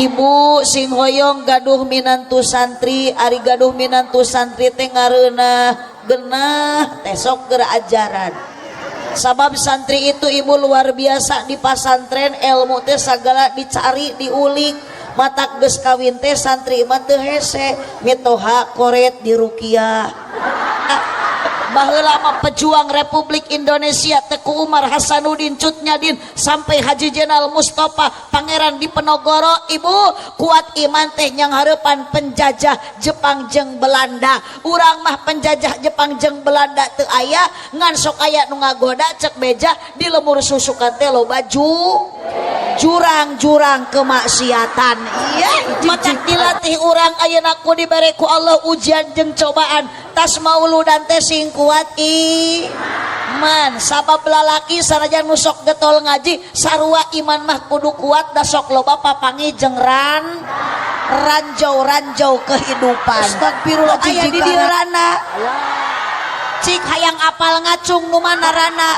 Ibu sing hoyong gaduh minantu santri, ari gaduh minantu santri teh ngareuna genah teh sok geura ajaran. Sabab santri itu ibu luar biasa di pasantren, ilmu teh sagala dicari diulik. Matak geus kawin teh santri mah teu hese, mitoha koret di ruqyah. Baheula mah pejuang Republik Indonesia Teku Umar Hasanuddin Cut Nyadin sampai Haji Jenderal Mustafa Pangeran Diponegoro. Ibu kuat iman teh nyang hareupan penjajah Jepang jeung Belanda. Urang mah penjajah Jepang jeung Belanda teu aya, ngan sok aya nu ngagoda cek beja di lemur susukan teh loba jurang-jurang kemaksiatan. Iya matak dilatih urang ayeuna ku dibere ku Allah ujian jeung cobaan tas mauludan teh sing kuat iman. Sabab lalaki sanajan nusok getol ngaji sarua iman mah kudu kuat da sok loba papangi jeung ranjau kehidupan. Astagfirullah aya di dieu rana cik hayang apal ngacung nu mana rana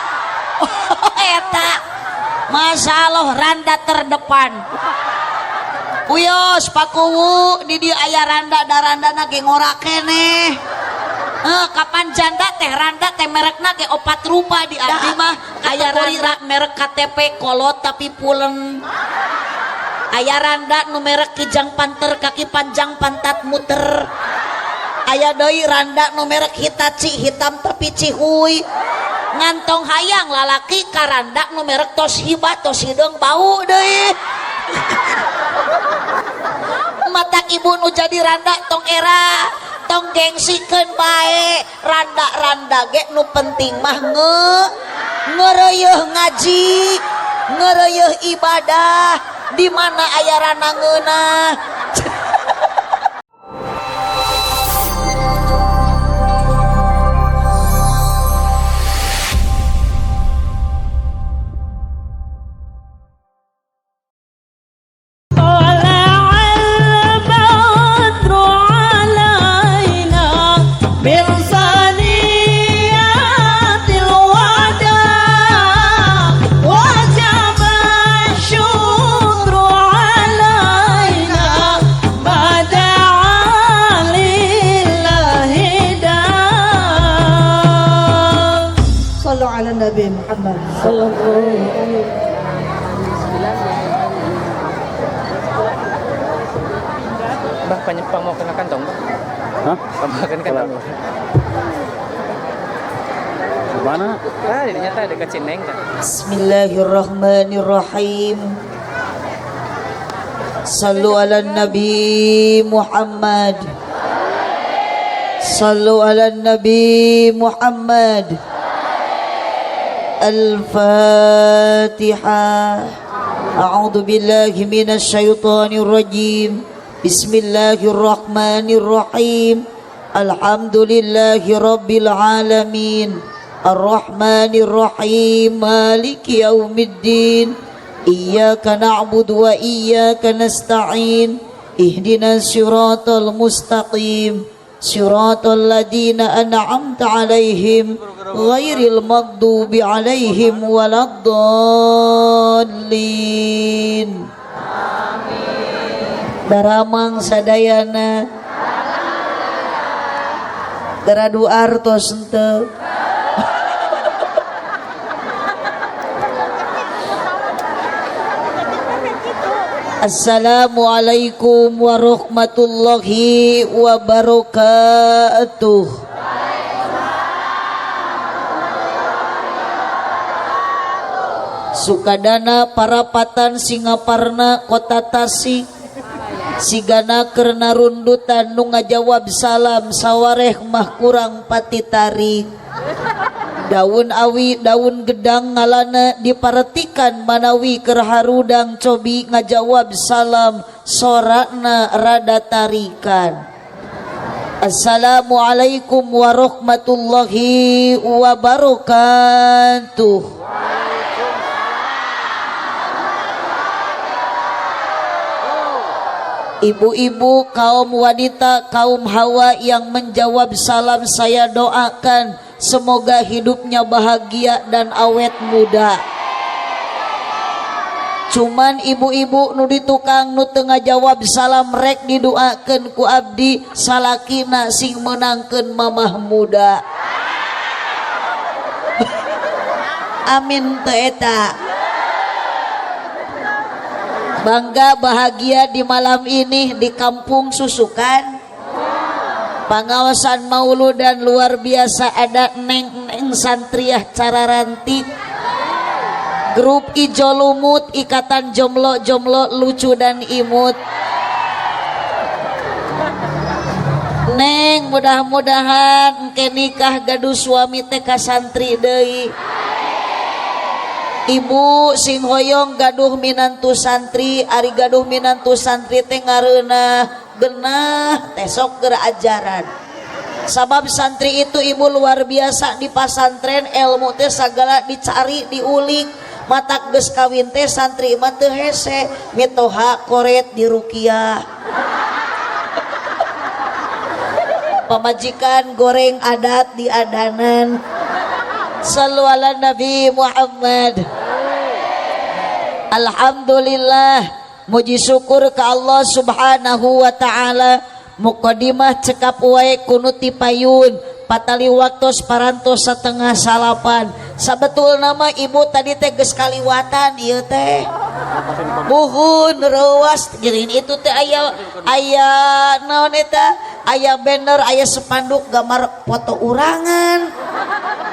eta masalah randa terdepan. Uyos pakuwu di dieu aya randa darandana ge ngora keneh. Kapan janda teh randa teh merekna ge 4 rupa di abdi mah. Aya randa merek KTP kolot tapi pulen. Aya randa nu merek kijang panter kaki panjang pantat muter. Aya deui randa nu merek Hitachi hitam tapi cihuy. Ngantong hayang lalaki karanda nu merek Toshiba tos hideung bau deui. Matak ibu nu jadi randa tong era tong gengsikeun bae. Randa-randa ge nu penting mah ngeureueuh ngaji, ngeureueuh ibadah di mana aya ranangeuna. Nabi Muhammad sallallahu alaihi Bah, penyepang mau kena kantong? Hah? Mau kena kantong? Mana? Ah, ini nyata dekat Cineng kan? Bismillahirrahmanirrahim. Sallu ala Nabi Muhammad. Sallu ala Nabi Muhammad. Al-Fatihah. A'udzu billahi minasy syaithanir rajim. Bismillahirrahmanirrahim. Alhamdulillahi rabbil alamin. Ar-Rahmanir Rahim. Maliki yaumiddin. Iyyaka na'budu wa iyyaka nasta'in. Ihdinas siratal mustaqim. Siratal ladzina an'amta 'alaihim ghairil maghdubi 'alaihim waladdallin. Amin. Daramang sadayana garadu artos henteu. Assalamualaikum warahmatullahi wabarakatuh. Sukadana parapatan Singaparna Kota Tasik sigana keur narundutan nu ngajawab salam sawareh mah kurang pati tarik. Daun awi daun gedang ngalana diparetikan manawi keur harudang cobi ngajawab salam sorana rada tarikan. Assalamualaikum warahmatullahi wabarakatuh. Ibu-ibu, kaum wanita, kaum hawa yang menjawab salam saya doakan semoga hidupnya bahagia dan awet muda. cuman ibu-ibu nu di tukang nu teu ngajawab salam rek didoakeun ku abdi salakina sing menangkeun mamah muda. Amin teu eta. Bangga bahagia di malam ini di Kampung Susukan. Pengawasan maulud dan luar biasa ada neng santriah cararanti. Grup Ijo Lumut, Ikatan Jomblo Lucu dan Imut. Neng mudah-mudahan engke nikah gaduh suami teh ka santri deui. Ibu sing hoyong gaduh minantu santri, ari gaduh minantu santri teh ngareuna genah teh sok geura ajaran. Sabab santri itu ibu luar biasa di pasantren, ilmu teh sagala dicari diulik. Matak geus kawin teh santri mah teu hese, mitoha koret di ruqyah. Pamajikan goreng adat di adanan. Sallu ala Nabi Muhammad. Alhamdulillah, muji syukur ke Allah Subhanahu wa taala. Muqaddimah cekap wae kunuti payun patali waktos parantos setengah salapan. Sabetul nama ibu tadi teh geus kaliwatan ieu teh. Buhun reuas geurin itu teh aya naon eta? Aya banner, aya spanduk gambar foto urangan.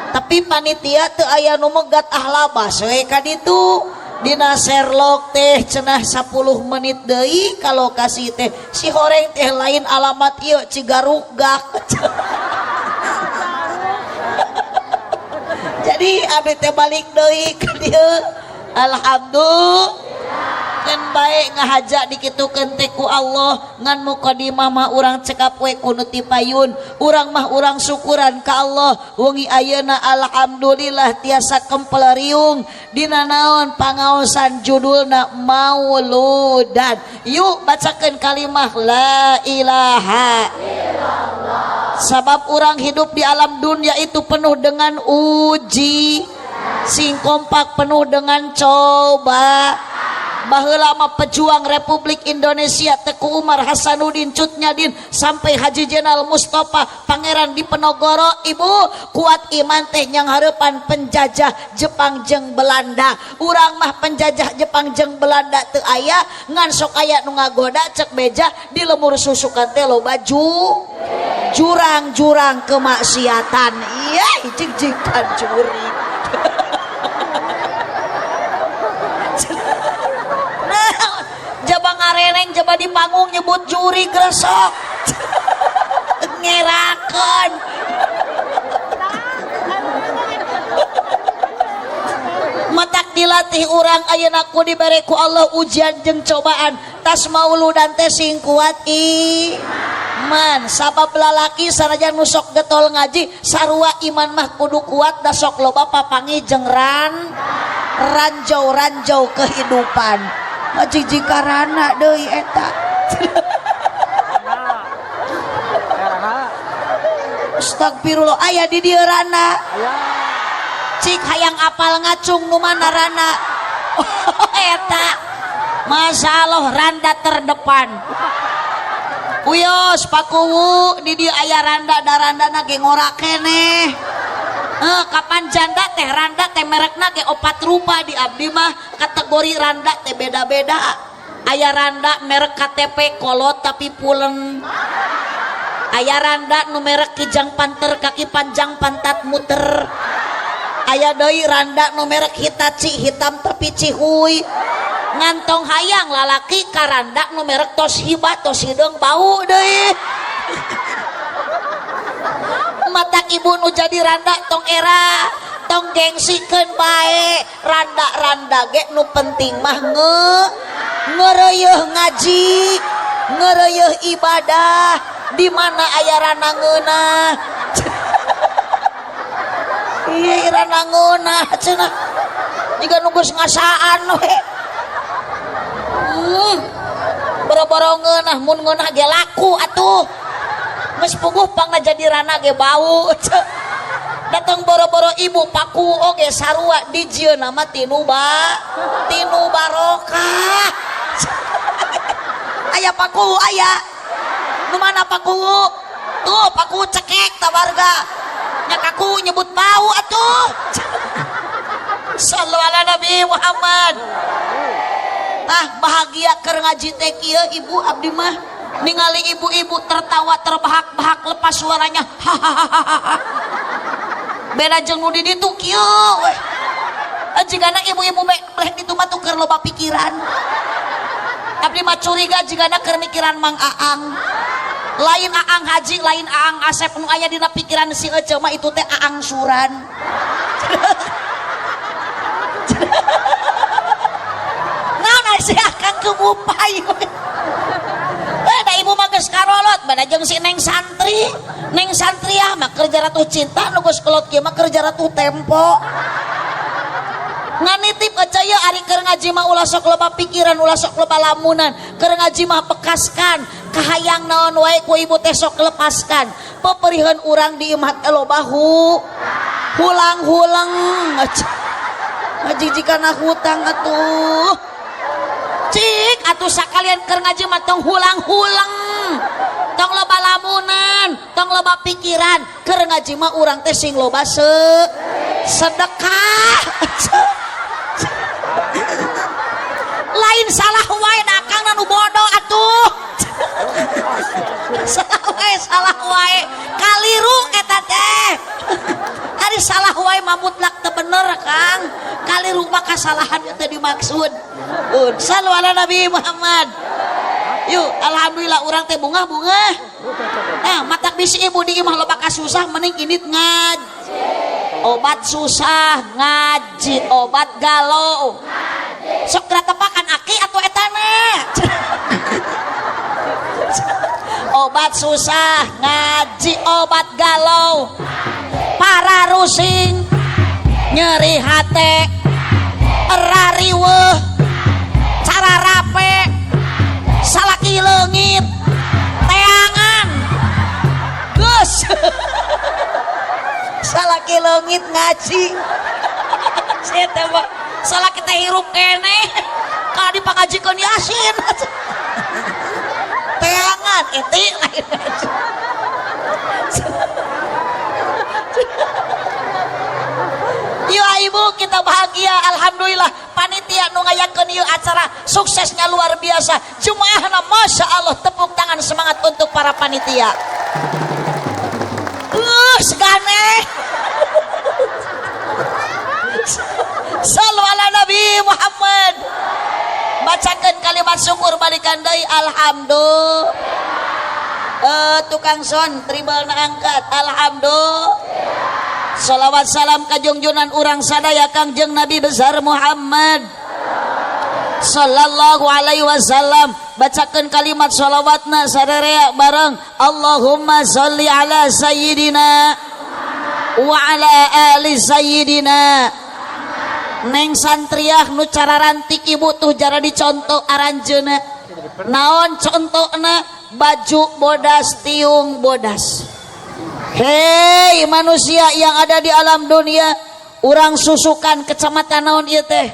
Tapi panitia teu aya nu megat ahlabas we ka ditu. Dina Sherlock teh cenah 10 menit deui ka lokasi teh. Si horeng teh lain alamat ieu Cigaruk Gak. Jadi abdi teh balik deui ka dieu. Alhamdulillah. Ngan bae ngahaja dikitukeun teh ku Allah ngan muqaddimah mah urang cekap we kudu ti payun urang mah urang syukuran ka Allah wengi ayeuna alhamdulillah tiasa kempeleriung dina naon pangaosan judulna mauludan. Yuk bacakeun kalimah la ilaha illallah. Sabab urang hidup di alam dunia itu penuh dengan uji, sing kompak penuh dengan coba. Baheula mah pejuang Republik Indonesia Teku Umar Hasanuddin Cut Nyadin sampai Haji Jenderal Mustafa Pangeran Diponegoro. Ibu kuat iman teh nyang hareupan penjajah Jepang jeung Belanda. Urang mah penjajah Jepang jeung Belanda teu aya ngan sok aya nu ngagoda cek beja di lemur Susukan teh loba jurang-jurang kemaksiatan. Iya jig-jigan curi. Jaba ngareneng jaba di panggung nyebut juri gresok. Ngerakeun. Matak dilatih urang ayeuna ku dibere ku Allah ujian jeung cobaan tas mauludan teh sing kuat iman. Sabab lalaki sanajan nu sok getol ngaji sarua iman mah kudu kuat da sok loba papangi jeung ranjau kehidupan. Jijikarana deui eta. Astagfirullah aya di dieu rana. Cik hayang apal ngacung nu mana rana. Eta. Masyaallah randa terdepan. Uyos pakuwu di dieu aya randa darandana ge ngora keneh. Kapan janda teh randa teh merekna ge 4 rupa di abdi mah kategori randa teh beda-beda. Aya randa merek KTP kolot tapi pulen. Aya randa nu merek kijang panter kaki panjang pantat muter. Aya deui randa nu merek Hitachi hitam tapi cihuy. Ngantong hayang lalaki ka randa nu merek Toshiba tos hideung bau deui. Matak ibu nu jadi randa tong era tong gengsikeun bae randa ge nu penting mah ngeureuh ngaji ngeureuh ibadah di mana aya rana ngeunah. Iya rana ngeunah cenah jiga nu geus ngasaan we. Boro-boro ngeunah mun ngeunah ge laku atuh. Geus puguh pangna jadi rana ge bau. datang boro-boro ibu paku oge sarua dijieun nama tinu barokah. Aya paku aya nu mana paku tuh paku cekek tabarga nya kaku nyebut bau atuh. Sallu ala Nabi Muhammad. Bahagia keur ngaji teh kieu ibu abdi mah ningali ibu-ibu tertawa terbahak-bahak lepas suaranya hahaha. Beda jeung nu di ditu kieu we. Jigana ibu-ibu boleh ditu mah tuh keur loba pikiran. Abdi mah curiga jigana keur mikiran Mang Aang. Lain Aang Haji, lain Aang Asep nu aya dina pikiran si Ece mah itu teh Aang Suran. Naon si Akang kebupai we. Da ibu mah geus karolot bada jeung si Neng Santri. Neng Santriah mah kerja ratu cinta nu geus kolot kieu mah kerja ratu tempo. Nganitip aja ya ari keur ngaji mah ulah sok loba pikiran, ulah sok loba lamunan. Keur ngaji mah bekaskan, kahayang naon wae ku ibu teh sok lepaskan. Peperihun urang di imah teh loba hulang-hulang. Ngajijikana hutang atuh. Cik atuh sakalian keur ngaji mah tong hulang-hulang. Tong loba lamunan, tong loba pikiran. Keur ngaji mah urang teh sing loba sedekah. Lain salah wae da Akang nu bodoh atuh. Salah wae kaliru eta teh. Ari salah wae mah mutlak teu bener Kang. Kaliru mah kasalahan teh dimaksud. Sallu ala Nabi Muhammad. Yuk alhamdulillah urang teh bunga-bunga. Nah matak bisi ibu di imah loba kasusah mending indit ngaji. Obat susah ngaji, obat galau sok tepakan aki atau etana. Obat susah ngaji, obat galau para rusing nyeri hate rariweuh cara rape salaki leungit teangan geus. Salaki leungit ngaji. Saya teh salaki teh hirup keneh kalau dipangajikeun Yasin. Teangan eti lain. Yuk ibu kita bahagia alhamdulillah panitia nu ngayakeun ieu acara suksesnya luar biasa. Jumaahna masya Allah tepuk tangan semangat untuk para panitia. Segane. Sallu ala Nabi Muhammad. Bacakan kalimat syukur balikan deui alhamdulillah. Tukang son tribal na angkat alhamdulillah. Salawat salam ka junjunan urang sadaya Kangjeng Nabi besar Muhammad sallallahu alaihi wasallam. Bacakan kalimat sholawatna sadarea bareng Allahumma sholli ala sayyidina wa ala ali sayyidina. Neng Santriah nu cara rantik ibu tuh jara dicontoh aranjeuna naon contohna baju bodas tiung bodas. Hei manusia yang ada di alam dunia, urang susukan kecamatan naon ieu teh?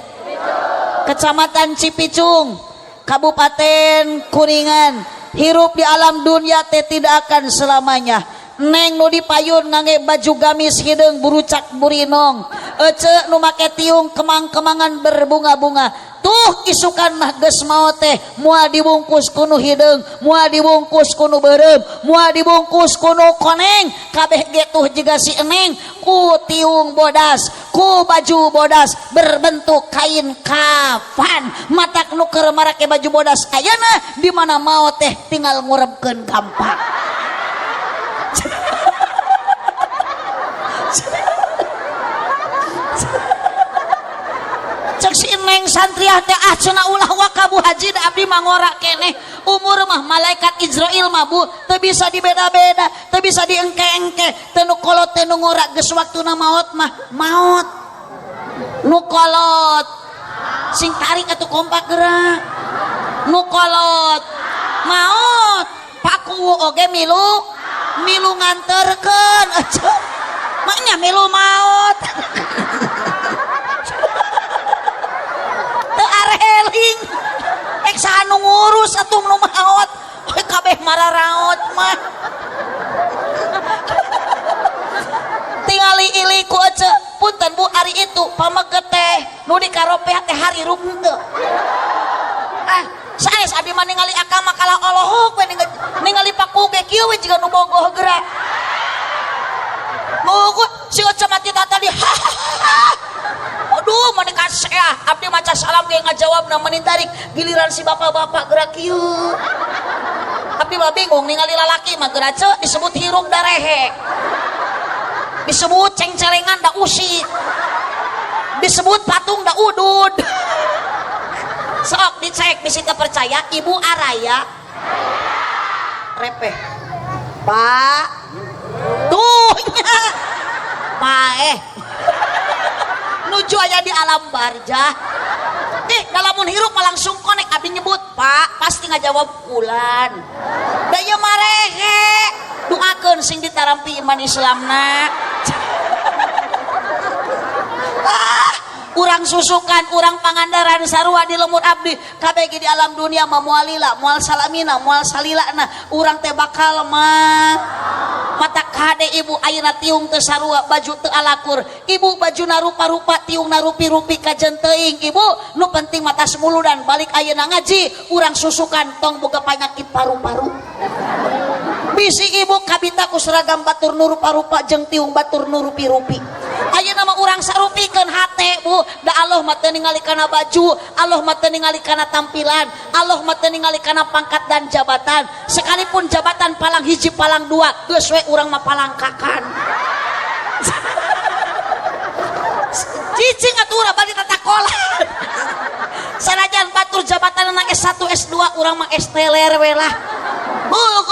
Kecamatan Cipicung, Kabupaten Kuningan. Hirup di alam dunia teh tidak akan selamanya. Neng nu dipayun ngangge baju gamis hideung burucak burinong. Ece nu make tiung kemang-kemangan berbunga-bunga. Tuh isukan mah geus maot teh moal dibungkus kuno hideung, moal dibungkus kuno beureum, moal dibungkus kuno koneng. Kabeh ge tuh jiga si eneng ku tiung bodas, ku baju bodas berbentuk kain kafan. Matak nu keur marake baju bodas ayeuna di mana maot teh tinggal ngurebkeun gampang. Cek si Neng Santriah teh cenah ulah wakabu haji da abdi mangora keneh. Umur mah malaikat Israil mah bu teu bisa dibeda-beda, teu bisa diengke-engke, teu nu kolot teu nu ngora geus waktuna maot mah maot. Nu kolot sing tarik atuh kompak gerak. Nu kolot maot paku oge milu nganterkeun. maknya milu maut teu areling ek sanu ngurus atuh nu maot we kabeh mararaot mah tingali iliku aja punten Bu ari itu pameget teh nu dikaropeh teh hari henteu saes abi mah ningali akang mah kalah olohok we ningali pakuge kieu we jiga nu bogoh geura mogo si Oca mati tadi aduh mana kasea abdi maca salam ge ngajawab na meunin tarik giliran si bapak-bapak geura kieu abdi mah bingung ningali lalaki mah geura ce disebut hirup da rehe disebut ceng-celengan da usit disebut patung da udud sok dicek bisi teu percaya Ibu Araya repeh Pak tuhnya Pak nuju aya di alam barjah dalamun hirup langsung konek abi nyebut Pak pasti ngajawab ulan da ieu marehe doakeun sing ditarampi iman Islamna urang susukan urang pangandaran sarua di lemur abdi kabeh di alam dunia mah moal lila moal salamina moal salilana urang teh bakal mah mata kade ibu ayeuna tiung teu sarua baju teu alakur ibu bajuna rupa-rupa tiungna rupi-rupi kajen teuing ibu nu penting mata semuludan balik ayeuna ngaji urang susukan tong boga panyakit paru-paru bisi ibu kabita ku seragam batur nu rupa-rupa jeung tiung batur nu rupi-rupi ayeuna mah urang sarupikeun hate Bu da Allah mah teu ningali kana baju Allah mah teu ningali kana tampilan Allah mah teu ningali kana pangkat dan jabatan sekalipun jabatan palang hiji palang dua geus we urang mah palangkakan cicing atuh urang bari tatakola sanajan batur jabatan anak S1 S2 urang mah S teler we lah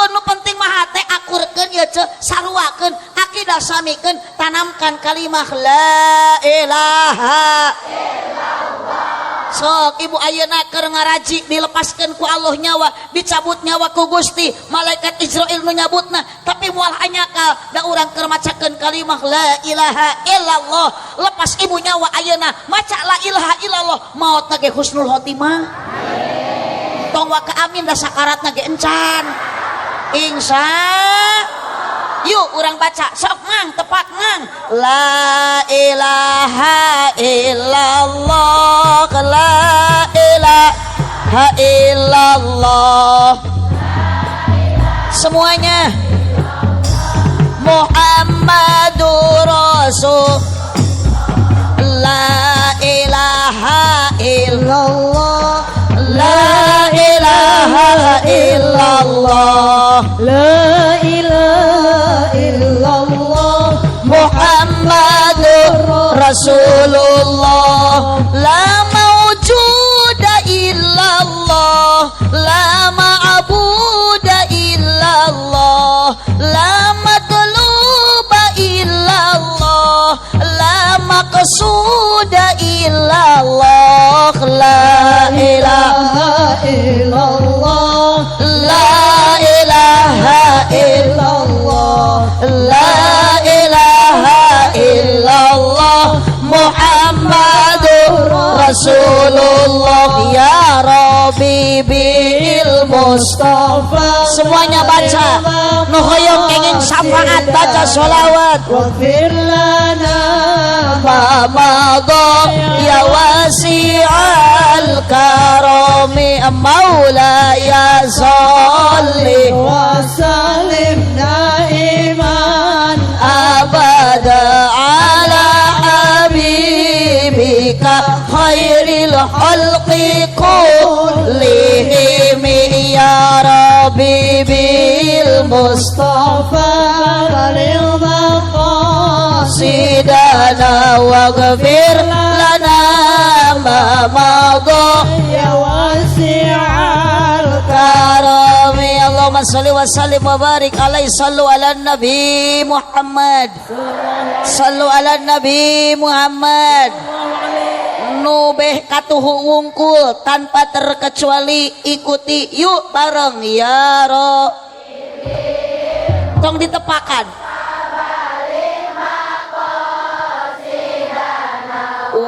nu penting mah hate akurkeun ieu ce saruakeun akidah samikeun tanamkan kalimah la ilaha illallah sok ibu ayeuna keur ngaraji dilepaskeun ku Allah nyawa dicabut nyawa ku Gusti malaikat Israil nu nyabutna tapi moal hanyaka da urang keur macakeun kalimah la ilaha illallah lepas ibu nyawa ayeuna maca la ilaha illallah maot ge husnul khotimah tong wa ka amin da sakaratna ge encan insya yuk urang baca sok ngang tepat ngang la ilaha illallah la ilaha illallah semuanya Muhammadur Rasul la ilaha illallah la ilaha illallah La ilaha illallah Muhammadur Rasulullah la mawjuda illallah la ma'buda illallah la matluba illallah la maqsuda illallah la ilaha illallah la ilaha illallah la ilaha illallah Muhammadur Rasulullah ya Rabbi bil Mustafa semuanya baca nu hoyong kenging syafaat baca sholawat waghfir lana ma madha ya wasi'al karami maula ya salli wa salim daiman abada ala habibika khairil khalqi kullihim ya Rabbi bil Mustafa lil sidana waghfir lana ma madha ya wasi'al karami Allahumma salli wa sallim wa barik alaihi sallu ala nabi Muhammad sallu ala nabi Muhammad nubeh katuhu wungkul tanpa terkecuali ikuti yuk bareng ya Rob tong ditepakan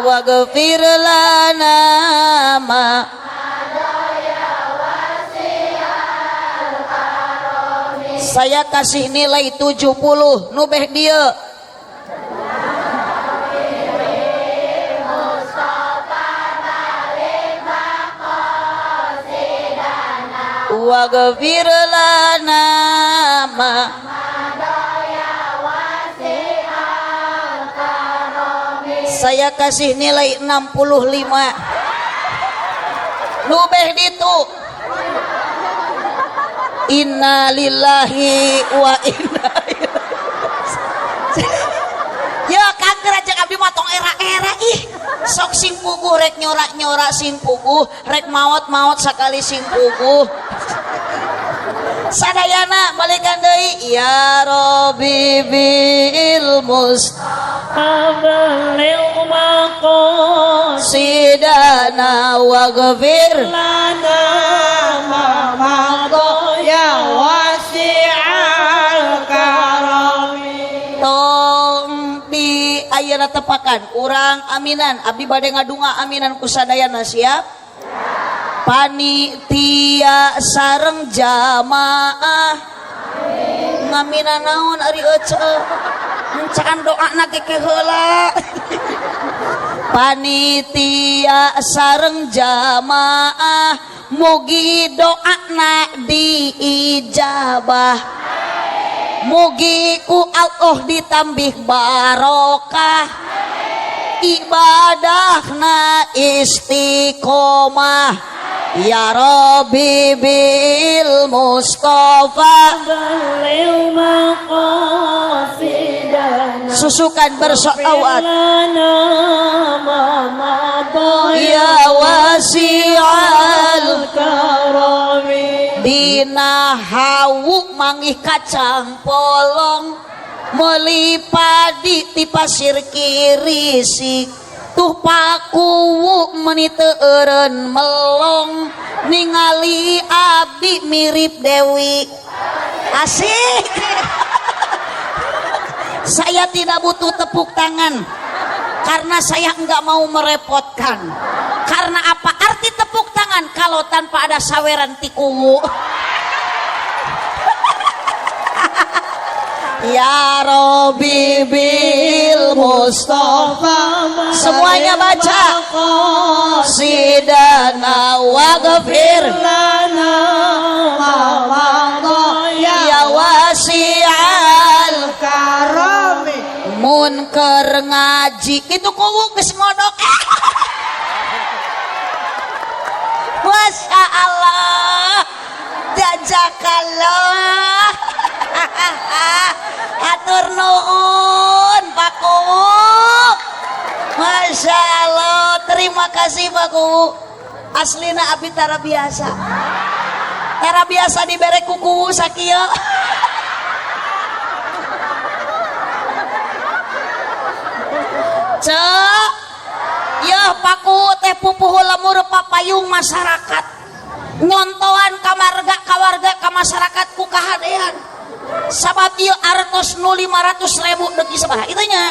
waghfir lana ma saya kasih nilai 70 nu beh dieu waghfir lana ma saya kasih nilai 65 nu beh ditu inna lillahi wa inna ilaihi ya kangger aja abdi matong era-era ih sok sing puguh rek nyora-nyora sing puguh rek maot-maot sakali sing puguh sadayana balikan deui ya rabbi bil Abalil sidana waghfir lana ma madha ya wasi'al karami. tong di ayeuna tepakan urang aminan abdi bade ngadunga aminan ku sadayana siap panitia sareng jamaah ngaminan naon ari euceu can doana ge heula panitia sareng jamaah mugi doana diijabah mugi ku Allah ditambih barokah ibadahna istiqomah ya Rabbi bil Mustafa Abalil maqasidana susukan bersolawat lana ma madha ya wasi'al karami. dina hawu mangih kacang polong meuli padi ti pasir kiri sik tuh pakuwu meuni teu eureun melong ningali abdi mirip Dewi asik saya tidak butuh tepuk tangan karena saya enggak mau merepotkan karena apa arti tepuk tangan kalau tanpa ada saweran tikuwu ya Rabbi bil Mustafa semuanya baca sidana waghfir lana ma madha ya wasi'al karami. mun keur ngaji itu kuwu geus ngodok Masya Allah jazakallah atur nuhun Pak Kuwu Masya Allah terima kasih Pak Kuwu aslina abdi tara biasa dibere ku Kuwu sakieu cek ya Pak Kuwu teh pupuh lemur papayung masyarakat nyontoan kamarga kawarga ka masyarakat ku kahadean sabab ieu artos nu 500.000 deki sabaha itu nya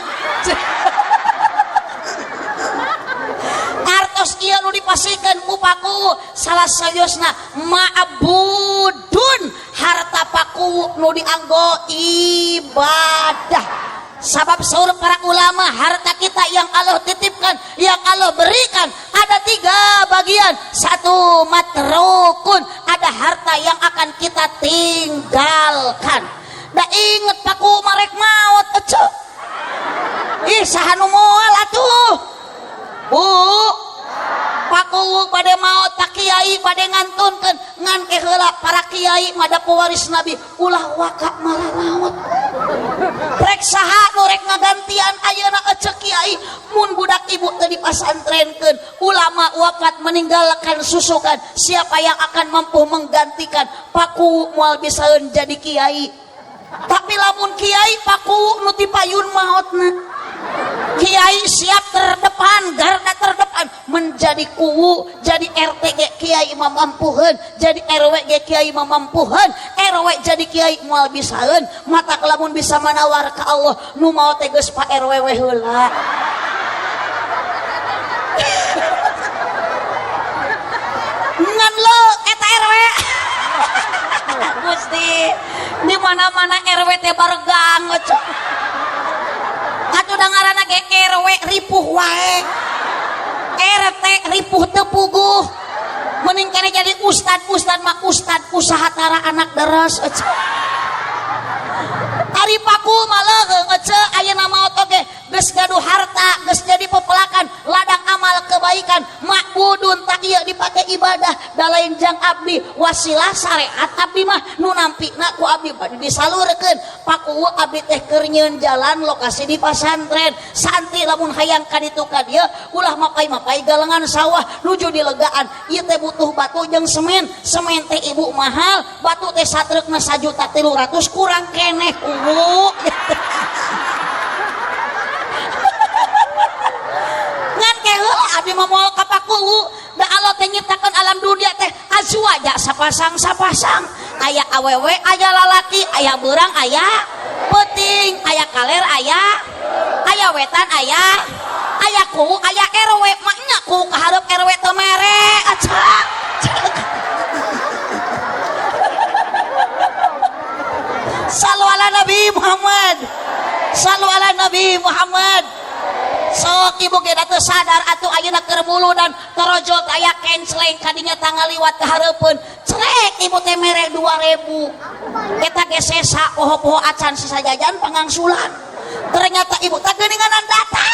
artos ieu nu dipasikeun ku Pak Kuwu salah sayosna ma'budun harta Pak Kuwu nu dianggo ibadah sabab saur para ulama harta kita yang Allah titipkan yang Allah berikan ada 3 bagian satu matrukun ada harta yang akan kita tinggalkan da inget Pak Kuwu marek maot ece ih saha nu moal atuh Bu Pak Kuwu bade maot tak kiai bade ngantunkeun ngan ke heula para kiai mada pewaris Nabi ulah waka malah maot rek saha nu rek ngagantian ayeuna ece kiai mun budak ibu teu dipasantrenkeun ulama wafat meninggalkan susukan siapa yang akan mampu menggantikan Pak Kuwu moal bisaeun jadi kiai tapi lamun kiai Pak Kuwu nu ti payun maotna kiai siap terdepan garda terdepan menjadi kuwu jadi RT ge kiai mamampuheun jadi RW ge kiai mamampuheun RW jadi kiai moal bisaeun mata lamun bisa manawar ka Allah nu mau teh geus Pak RW we heula Gusti di mana-mana RW teh baregang atuh dangarana ge RW ripuh wae RT ripuh teu puguh mending kene jadi ustad mah ustad usaha tara anak deres ari paku maleung ayeuna maot oge geus gaduh harta geus jadi pepelakan ladang amal kebaikan makbudun tak ieu dipake ibadah da lain jang abdi wasilah syariat abdi mah nu nampina ku abdi bade disalurkeun paku abdi teh keur nyieun jalan lokasi di pasantren santi lamun hayang ka ditu ka dieu ulah mapai-mapai galengan sawah nuju dilegaan ieu teh butuh batu jeung semen teh ibu mahal batu teh satreukna 1.300.000 kurang keneh ngan keheula abdi mah moal ka paku da Allah teh nyiptakeun alam dunia teh azwaja sapasang aya awewe aya lalaki aya beurang aya peuting aya kaler aya wetan aya kuwu aya RW maknya kuwu kahareup RW teu mere Sallu ala Nabi Muhammad sok ibu ge teu sadar atuh ayeuna keur muludan torojol aya kenceleng kadinya tanggal liwat ka hareupeun crek ibu teh mere 2.000 eta ge sesa poho-poho acan sisa jajan pangangsulan ternyata ibu teh geuninganan data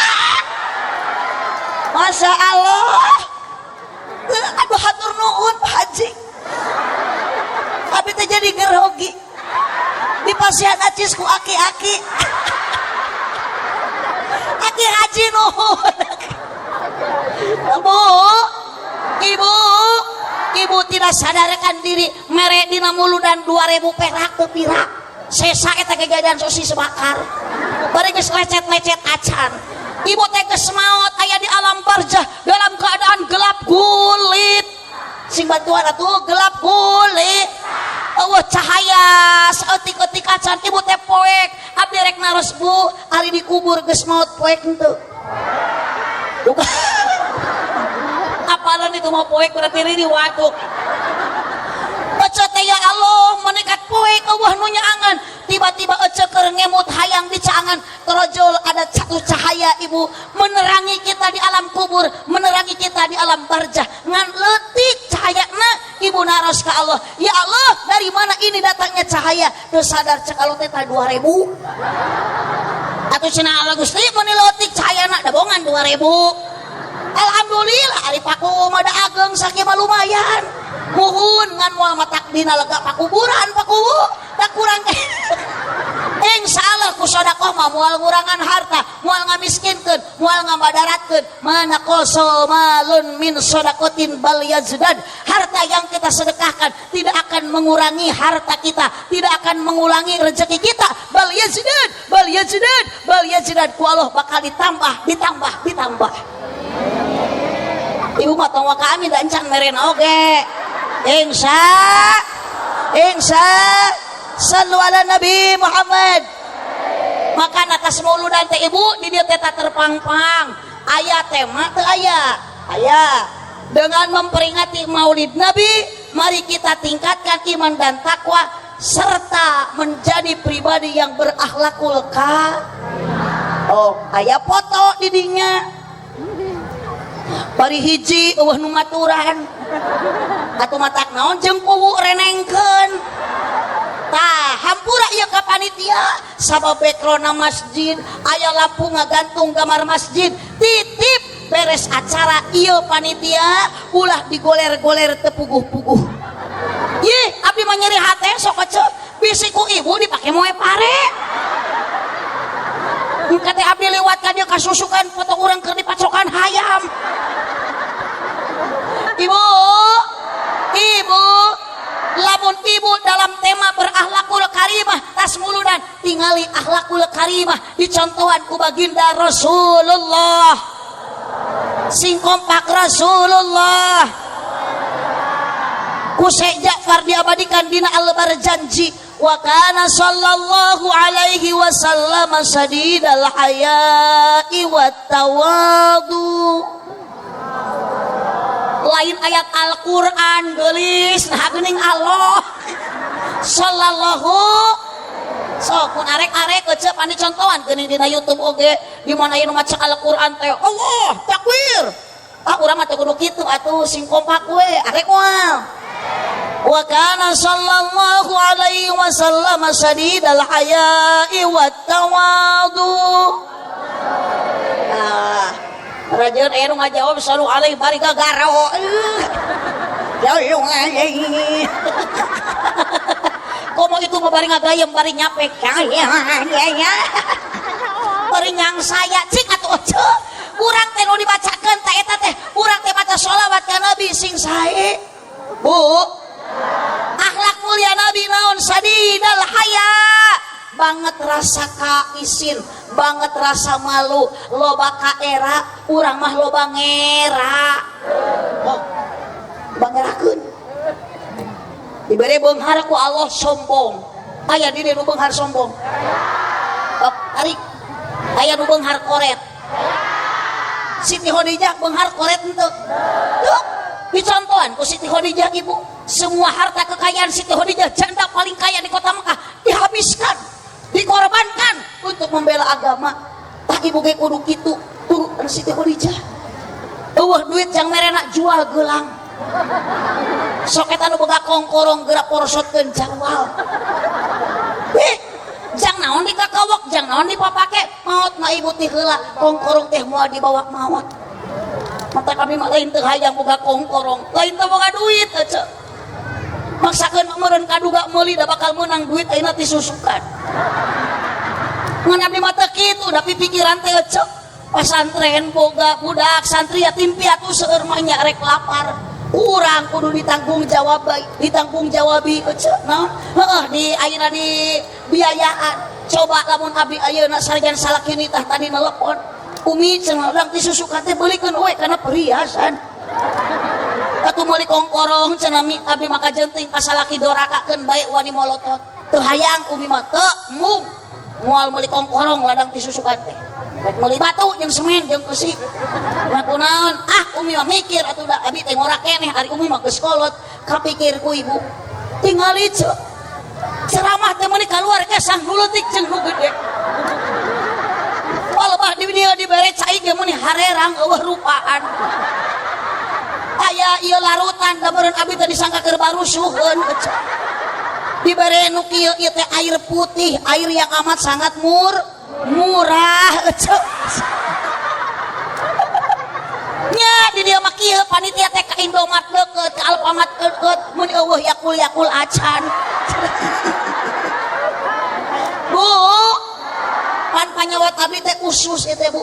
Masya Allah aduh hatur nuhun Pak Haji abi teh jadi gerogi di pasien acis ku aki-aki aki haji nuhun ibu tidak sadarkan diri mere dina muludan 2.000 perak teu pira sesa eta kejadian sosis bakar bari geus lecet-lecet acan ibu teh geus maot aya di alam barzah dalam keadaan gelap gulit sing bantuan atuh gelap gulit eueuh cahaya saeutik-eutik acan ibu teh poek abdi rek naros bu ari dikubur geus maot poek henteu apalan itu mau poek berarti di watuk ece teh ya Allah menekat poek eueuh nu nyaangan tiba-tiba ece keur ngemut hayang di caangan terojol ada satu cahaya ibu menerangi kita di alam kubur menerangi kita di alam barzah ngan leutik cahayana ibu naros ka Allah ya Allah dari mana ini datangnya cahaya teu sadar cek alo teh 2.000 atuh cenah Allah Gusti mun leutik cahayana da bongan 2.000 alhamdulillah ari paku mah da ageng sakieu mah lumayan muhun ngan moal matak dina lega pakuburan paku da kurang insyaallah ku sedekah mah moal ngurangan harta moal ngamiskinkeun moal ngambadaratkeun mana qoso malun min sedaqatin bal yazdad harta yang kita sedekahkan tidak akan mengurangi harta kita tidak akan mengulangi rezeki kita bal yazdad ku Allah bakal ditambah ibu mah tong kami da encan meren oge insya sallu ala Nabi Muhammad maka atas mauludan teh ibu di dieu teh terpangpang aya tema teu aya dengan memperingati maulid Nabi mari kita tingkatkan iman dan takwa serta menjadi pribadi yang berakhlakul aya foto di dinya bari hiji eueuh nu maturan atuh matak naon jeung kuwu renengkeun tah hampura ieu ka panitia sabab backgroundna masjid aya lampu ngagantung kamar masjid titip beres acara ieu panitia ulah digoler-goler teu puguh-puguh ieu abdi mah nyeri hate sok ece bisi ku ibu dipake moe pare kate abdi lewat ka dieu kasusukan foto urang keur dipacokan hayam ibu lamun ibu dalam tema berakhlakul karimah tas muludan tingali akhlakul karimah dicontohan ku baginda Rasulullah sing kompak Rasulullah ku Syekh Ja'far diabadikan dina al-barjanji wa kana sallallahu alaihi wasallam sadidal haya'i wat tawadu lain ayat Al-Quran gelis nah geuning Allah sallallahu so kun arek-arek kecep anu contohan geuning dina YouTube oge di mana anu maca Al-Qur'an teh Allah takbir urang mah teh kudu kitu atuh sing kompak we arek moal wa kana sallallahu alaihi wasallam sadidal haya'i wat tawadu rajin anu ngajawab sallu alaihi bari gagaro komo itu bari ngagayem bari nyapek ya bari nyang saya cik atuh urang teh nu dibacakeun teh eta teh urang teh baca sholawat ka nabi sing sae bu akhlak mulia nabi naon sadidal haya banget rasa kaisin banget rasa malu loba kaera urang mah loba ngera bangerakeun dibere beunghar ku Allah sombong aya di dieu nu beunghar sombong tarik aya nu beunghar koret Siti Khadijah beunghar koret henteu tuh dicontohan ku Siti Khadijah ibu semua harta kekayaan Siti Khadijah janda paling kaya di kota Mekah dihabiskan dikorbankan untuk membela agama tak ibu ge kudu kitu turutan Siti Khadijah eueuh duit yang merena jual gelang sok eta nu boga kongkorong geura porosotkeun jawal jang naon dikakawok jang naon dipapake maot na ibu ti heula kongkorong teh moal dibawa maot mata kami mah lain teu hayang boga kongkorong lain teu boga duit aja maksakeun meureun kaduga meuli da bakal meunang duit ayeuna ti susukan ngan abdi mah teu kitu da pikiran teh cek pasantren boga budak santri yatim piatu seueur mah nya rek lapar kurang kudu ditanggung jawab ditanggung jawabi nah di ayeuna di biayaan coba lamun abdi ayeuna sarjan salaki tah tadi nelpon umi cenah urang ti susukan teh beulikeun we kana perhiasan atuh meuli kongkorong cenah abdi maka jenting pasalaki dorakakeun bae wani molotot teu hayang umi mah teu moal meuli kongkorong ladang ti susukan teh meuli batu jeung semen jeung besi kunaon umi mah mikir atuh da abi teh ngora keneh ari umi mah geus kolot kapikir ku ibu tingali ceramah teh meuni kaluar ke sang lulutik jeung nu gede walebah di dia dibere cai ge meuni harerang eueuh rupaan aya ieu larutan da meureun abi teh disangka keur barusuheun dibere nu kieu ieu teh air putih air yang amat sangat murah nya di dia mah kieu panitia teh ka Indomart deukeut ka Alfamart deukeut mun eueuh yakul acan Bu pan panyawat abdi teh usus ieu teh Bu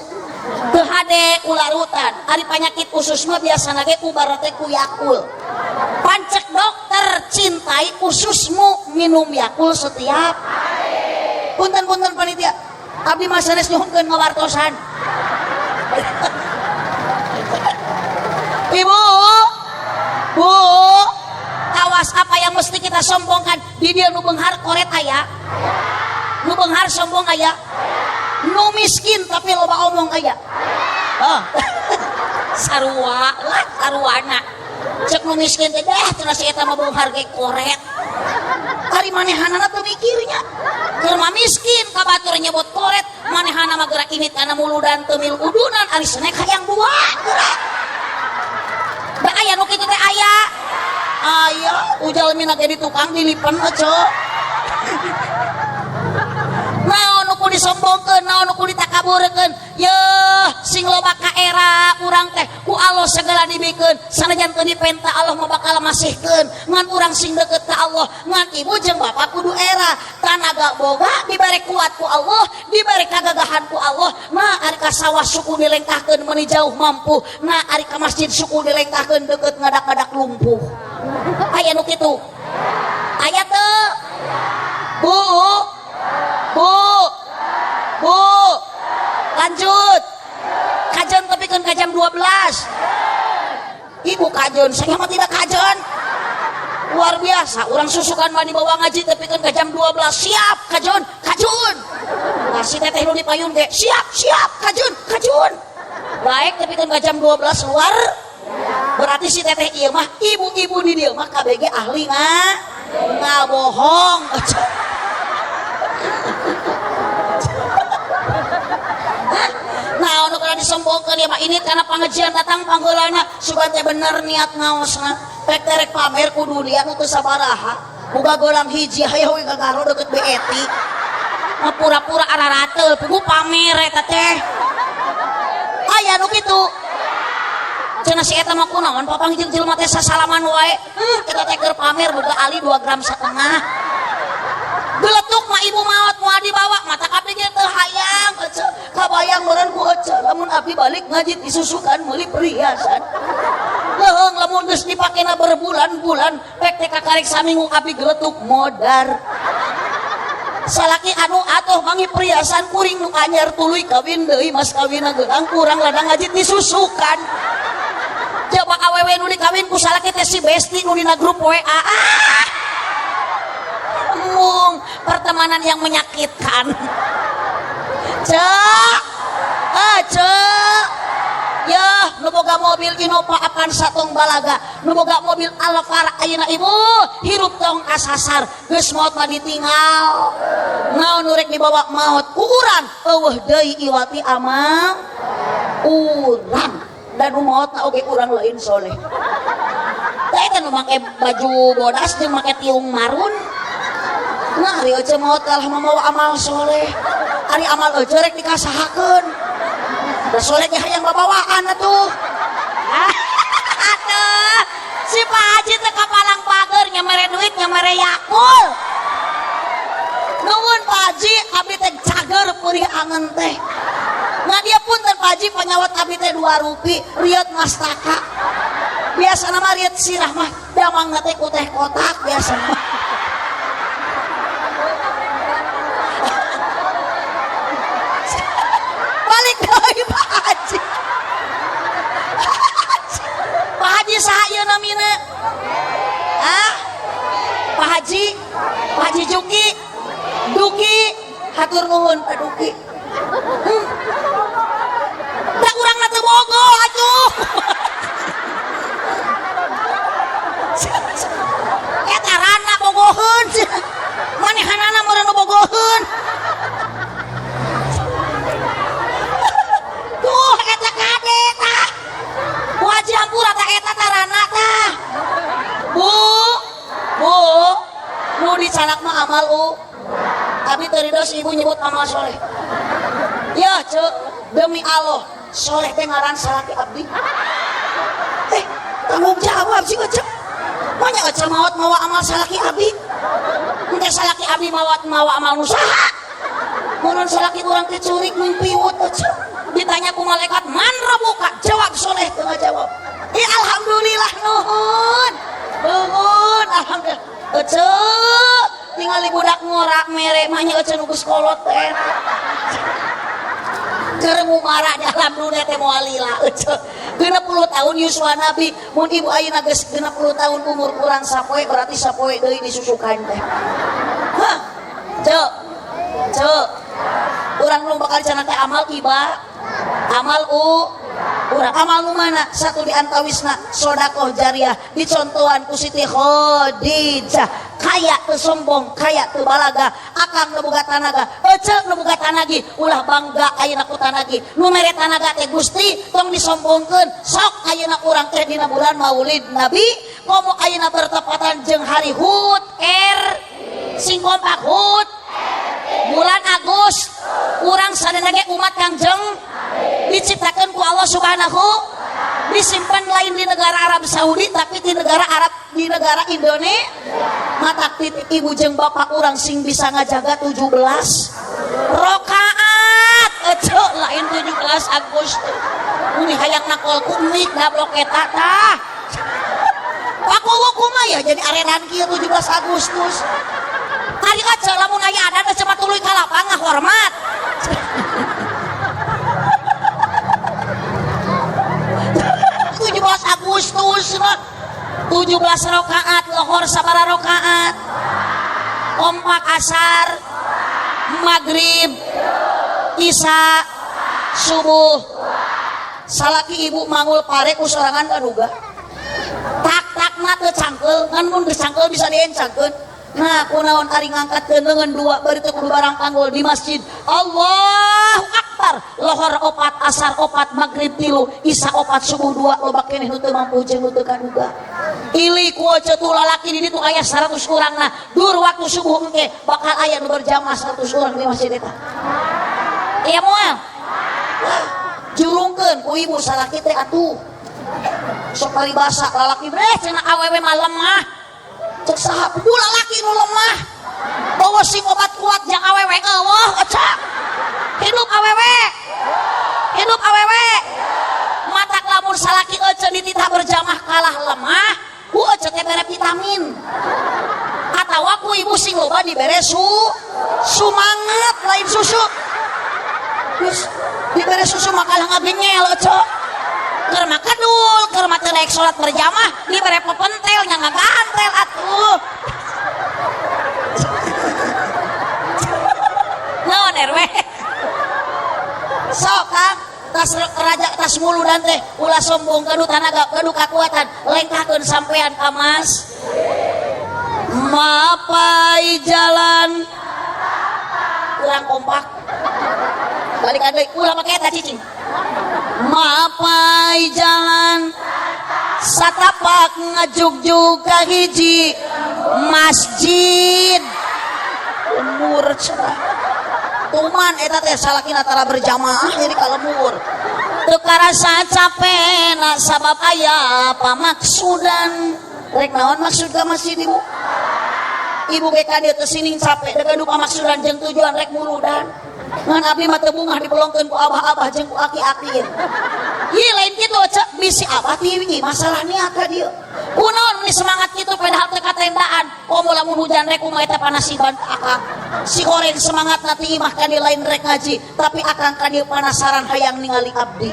teu hade ku larutan ari panyakit usus mah biasana ge ubar teh ku Yakul pancek dokter cintai ususmu minum Yakul setiap punten panitia abdi mah sanes nyuhunkeun ngawartosan Ibu Bu awas apa yang mesti kita sombongkan di dia nu beunghar koret aya nu beunghar sombong aya nu miskin tapi loba omong aya sarwana cek nu miskin teh cenah si eta mah beunghar ge koret ari manehanana teu mikirnya keur mah miskin ka batur nyebut koret manehana mah geura imit kana muludan teu mil udunan ari senek hayang dua geura da aya nu kitu teh aya ujal mina ge di tukang dilipen aja naon nu kudu disombongkeun naon nu kudu ditakaburkeun yeuh sing loba ka era urang teh ku Allah segala dibikeun sanajan teu dipenta Allah mah bakal masihkeun ngan urang sing deukeut ka Allah ngan ibu jeung bapak kudu era tanaga boga dibere kuat ku Allah dibere kagagahan ku Allah nah ari ka sawah suku dilengkahkeun meuni jauh mampu nah ari ka masjid suku dilengkahkeun deukeut ngadak-ngadak lumpuh aya nu kitu aya teu Bu lanjut kajen tapi kan ke jam 12 ibu kajen saya mah tidak kajen luar biasa orang susukan mah dibawa ngaji tapi kan ke jam 12 siap kajen nah si teteh nu di payung ge siap kajen baik tapi kan ke jam 12 luar berarti si teteh ieu mah ibu-ibu di dieu mah KBG ahli nggak bohong. Nah, untuk kada disombongkeun ya mah ini karena pengajian datang panggeulana sugan teh bener niat ngaosna. Rek terek pamer ku dunia nu teu sabaraha. Boga golang hiji hayang we gagaro deket BET. Mah pura-pura ararateul pugu pamer eta teh. Aya nu kitu. Cenah si eta mah kunaon papanggih jelema teh sasalaman wae. Eta teh keur pamer boga ali 2,5 gram. Geletuk mah ibu maot moal dibawa mata abdi ge teu hayang ece kabayang meureun ku ece lamun abdi balik ngaji disusukan meuli perhiasan leung lamun geus dipakena berbulan-bulan pek teh kakarek saminggu abdi geletuk modar salaki anu atuh mangi perhiasan kuring nu anyar tuluy kawin deui mas kawinna geurang kurang ladang ngaji disusukan coba awewe nu dikawin ku salaki teh si Besti nu dina grup WA pertemanan yang menyakitkan. Cek ya nu boga mobil Innova Avanza tong balaga nu boga mobil Alphard ayeuna ibu hirup tong kasasar geus maot mah ditinggal naon nu rek dibawa maot ku urang eueuh deui iwati amang urang dan nu maot na oge urang lain soleh teh eta nu make baju bodas jeung make tiung marun. Nah, ari ece maot kalah mamawa amal soleh. Ari amal ece rek dikasahakeun. Da soleh ge hayang babawaan atuh. Atuh, si Pak Haji teh kapalang pager nyamere duit nyamere yakul. Nuhun Pak Haji, abdi teh cager peurih angen teh. Nah dia punten Pak Haji panyawat abdi teh 2 rupi, riot mastaka. Biasana mah riot sirah mah damangna teh ku teh kotak biasana. Balik deui Pak Haji. Pak Haji saha ieu namina? Ah? Pak Haji Juki. Duki, hatur nuhun Pak Duki. Da urangna teu bogo atuh. Eta rana bogoheun. Manehanana meureun bogoheun. Tuh eta kade tah. Haji hampura tah eta tarana tah. Bu, nu dicanak mah amal Abi teridos ibu nyebut amal soleh. Ya cek demi Allah soleh teh ngaran salaki abdi. Tanggung jawab sih cek. Banyak cek maot mawa amal salaki abdi. Ente salaki abdi mawa amal nusaha. Mun salaki urang teh curik mimpiut cek. Ditanya ku malaikat man rabuka jawab soleh teu ngajawab. Alhamdulillah nuhun. Alhamdulillah. Cek ningali budak ngorak mere mah nya ece nu geus kolot teh. Keur ngumara di alam dunia teh moal lila ece. 60 tahun yuswa Nabi, mun ibu ayeuna geus 60 tahun umur kurang sapoe berarti sapoe deui disusukan teh. Hah. Cek. Urang nu bakal cenah teh amal iba. Amal urang amal nu mana satu di antawisna sedekah jariah dicontohan ku Siti Khadijah kaya teu sombong kaya teu balaga akang nu boga tanaga ece nu boga tanagi ulah bangga ayeuna ku tanagi nu mere tanaga teh Gusti tong disombongkeun sok ayeuna urang teh dina bulan Maulid Nabi komo ayeuna bertepatan jeung hari Hud sing kompak Hud bulan Agus urang sadana ge umat Kangjeng diciptakan ku Allah Subhanahu disimpan lain di negara Arab Saudi tapi di negara Indonesia matak titik ibu jeung bapak urang sing bisa ngajaga 17 rakaat ece lain 17 Agustus ini hayang nakol kumik gablok eta tah aku kumaha ya jadi arenan kieu 17 Agustus ari aja lamun aya adat cuma tuluy ka lapang ngahormat 17 Agustus 17 rakaat lohor sabara rakaat kompak asar maghrib isya subuh salaki ibu mangul pare ku sorangan kaduga tak na teu cangkeul ngan mun geus cangkeul bisa diencangkeun. Nah kunaon ari ngangkatkeun leungeun dua bari teu kudu barang panggul di masjid. Allahu Akbar. Lohor 4, asar 4, maghrib 3, isya 4, subuh 2. Loba keneh nu teu mampu jeung nu teu kaduga. Ili ku cetu lalaki di ditu aya 100 urangna. Dur waktu subuh engke bakal aya nu berjamaah 100 urang di masjid eta. Iya moal. Julungkeun ku ibu salaki teh atuh. Sok paribasa lalaki breh cenah awewe mah lemah. Cek saha ku lalaki nu lemah. Bawa sing obat kuat jeung awewe eueuh ecak. Hidup awewe. Hidup awewe. Matak lamun salaki ece dititah berjamaah kalah lemah, ku ece teh bere vitamin. Atawa ku ibu sing loba dibere sumanget lain susu. Terus dibere susu makalah ngagengel ece. Keur makadul, keur mah teu naik salat berjamaah, dibere pepentel nya ngagantel atuh. Naon RW? Sok Kang, tas raja tas muludan teh ulah sombong kadu tanaga kadu kakuatan lengkahkeun sampean ka Mas. Mapai jalan kurang kompak. Balik deui ulah make eta cicing. Mapai jalan satapak ngajugjug ka hiji masjid. Umur cenah. Tuman eta teh salakina tara berjamaah jadi kalemur. Teu karasa capena sabab aya pamaksudan. Rek naon maksud ka masjid ibu? Ibu ge ka dieu teu sining capek da kadu pamaksudan jeung tujuan rek muludan. Ngan abdi mah teu bungah dipelongkeun ku abah-abah jeung ku aki-aki. Ieu lain kitu cek bisi abah tiwi masalah niat ka dieu. Kunaon meni semangat kitu padahal teu katendaan. Komo lamun hujan rek kumaha eta panasiban akang. Si goreng semangat nanti imah ka di lain rek ngaji, tapi akang ka dieu panasaran hayang ningali abdi.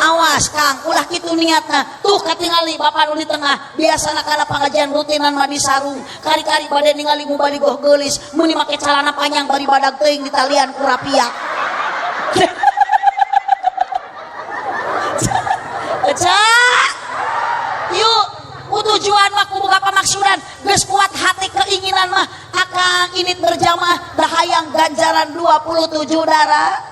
Awas Kang, ulah kitu niatna. Tuh katingali bapak nu di tengah. Biasana kana pangajian rutinan mah di sarung. Kari-kari bade ningali mubaligoh geulis, muni make calana panjang bari badag teuing ditalian ku rapia. Cak. Yuk, ku tujuan mah ku boga pamaksudan, geus kuat hati keinginan mah akang init berjamaah dahayang ganjaran 27 darah.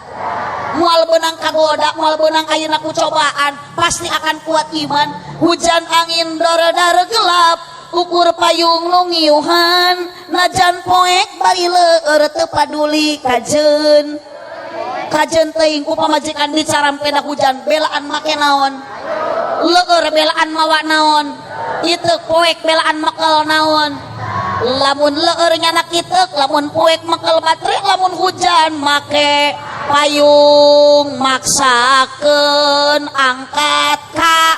Mual benang kagoda, mual benang ayeuna ku cobaan, pasti akan kuat iman. Hujan angin dara-dara gelap, ukur payung nu ngiuhan, najan poek bari leueur teu paduli kajeun. Kajeun teuing ku pamajikan dicarampeuna hujan, belaan make naon? Leueur belaan mawa naon? Itu poek belaan mekel naon? Lamun leueur nyana kiteuk, lamun poek mekel baterai, lamun hujan make payung maksakeun angkat ka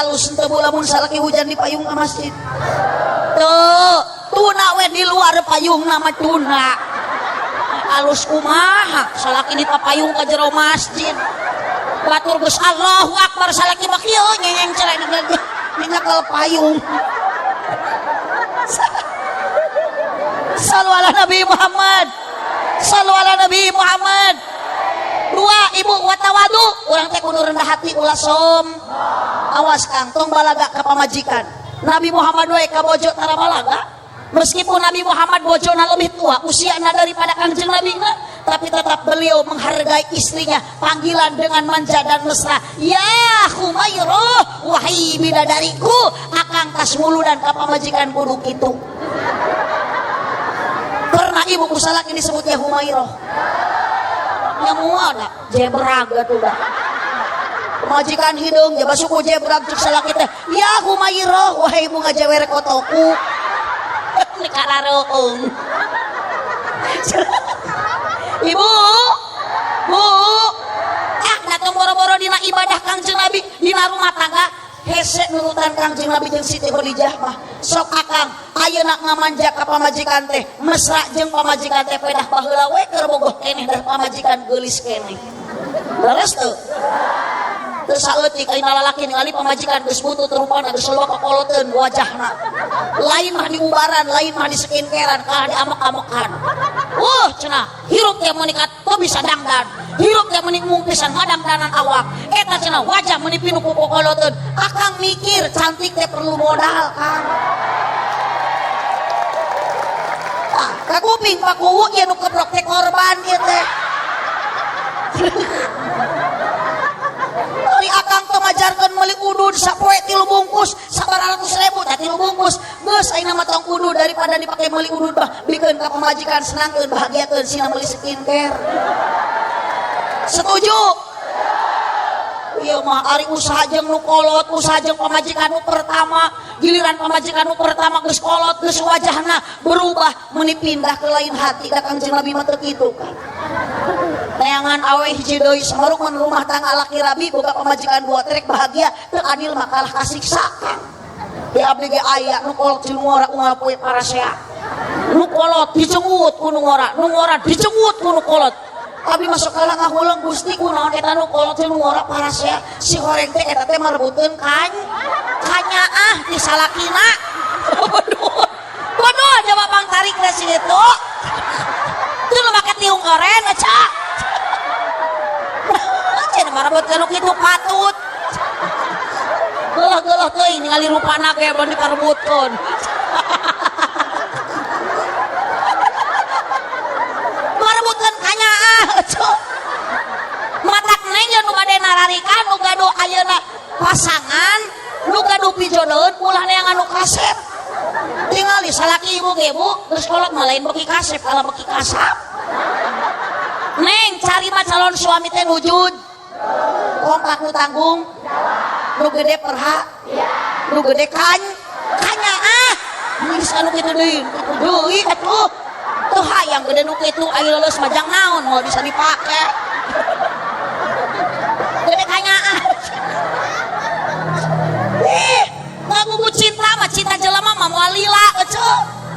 alus teu lamun salaki hujan di payung ka masjid. Teu tuna we di luar payung nama tuna. Alus kumaha salaki di payung ka jero masjid. Batur geus Allahu Akbar salaki mah kieu nyeng cerek ninggal payung. Sallu ala Nabi Muhammad. Sallu ala Nabi Muhammad. 2 ibu watawadu urang teh kudu rendah hati ulah som. Awas Kang tong balaga ka pamajikan. Nabi Muhammad we ka bojo tara balaga. Meskipun Nabi Muhammad bojona lebih tua usianya daripada Kangjeng Nabi tapi tetap beliau menghargai istrinya. Panggilan dengan manja dan mesra. Ya Humairah, wahai bidadariku, akang tas muludan ka pamajikan kudu kitu. Pernah ibu kusalak ini disebutnya Humairah. Yang mual jebrag atuh dah. Majikan hidung jaba suku jebrag cek salak teh. Ya Humairah, wahai bunga jewer kotoku. Ni karareung. Ibu. Bu. Datang boro-boro dina ibadah Kangjeng Nabi dina rumah tangga. Hese nurutan Kangjeng Nabi jeung Siti Khadijah mah sok akang ayeuna ngamanja ka pamajikan teh mesra jeung pamajikan teh pedah baheula we keur bogoh keneh dah pamajikan geulis keneh. Beres teu? Teu saeutik ayeuna lalaki ningali pamajikan geus butut rupana geus loba kakoloteun wajahna. Lain mah di ubaran, lain mah di skincarean, kalah di amek-amekan. Cenah hirup teh monika teu bisa dangdan. hirup teh meni mungkisan madam danan awak eta cenah wajah meni pinu ku kokoloteun akang mikir cantik teh perlu modal kan ka kuping pakuwu ieu nu kebrok teh korban ieu teh Ari akang teu ngajarkeun meuli udud sapoe 3 bungkus 900.000 tah 3 bungkus geus aing mah tong udud daripada dipake meuli udud bah bikeun ka pamajikan senangkeun bahagiakeun sina meuli skincare setuju iya mah ari usaha jeung nu kolot usaha jeung pamajikan nu pertama giliran pamajikan nu pertama geus kolot geus wajahna berubah meuni pindah ke lain hati da Kangjeng Nabi mah teu kitu kan neangan awe hiji deui samarukman rumah tangga laki rabi boga pamajikan 2 trek bahagia teu adil mah kalah kasiksa kan di abdi ge aya nu kolot jeung ngora unggal poe parasea nu kolot dicengut ku nu ngora dicengut ku nu kolot abdi masuk kalah ngahulang Gusti kunaon eta nu kolot jeung ngora parasea si horeng teh eta teh marebutkeun kanyaah di salakina bodoh jawab Bang tarik da situ teu nu make tiung oren aca cenah marebutkeun kitu patut geuleuh teuing ningali rupana ge mun diparebutkeun marebutkeun kanyaah matak neng nu bade nararikan nu gaduh ayeuna pasangan nu gaduh pijodoeun ulah neangan nu kasep tingali salaki ibu ge bu geus kolot mah lain beki kasep kalah beki kasap neng cari mah calon suami teh wujud kompak nu tanggung nu gede perha nu gede kanyaah geus anu kitu deui atuh teu hayang gede nu kitu aya leuleus majang naon moal bisa dipake gede kanyaah ngagugu cinta mah cinta jelema mah moal lila ece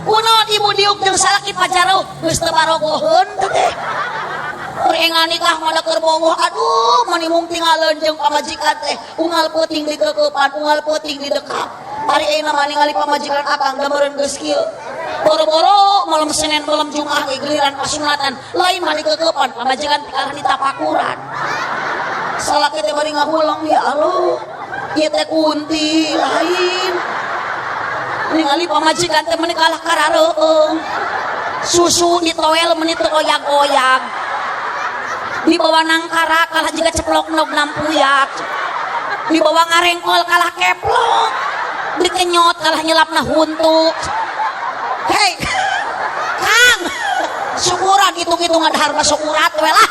kunaon ibu diuk jeung salaki pajareuh geus teu barogoheun teh Rengan nikah mada keur bogoh aduh manimung tinggalin jeung pamajikan teh unggal peuting di keukepan unggal peuting di dekap ari ayeuna mah ningali pamajikan akang da meureun geus kieu boro-boro malam Senin malam Jumat ge giliran pasunatan lain mah di keukepan pamajikan pikarah di tapakuran salaki teh bari ngahulang ya Allah ieu teh kunti lain ningali pamajikan teh meuni kalah karareueung susu ditoel meuni teu oyag-oyag di bawah nangkara kalah juga ceplok nog nampuyak di bawah ngarengkol kalah keplok dikenyot kalah nyelapna huntuk hei Kang syukuran gitu-gitu ngadahar mah syukurat we lah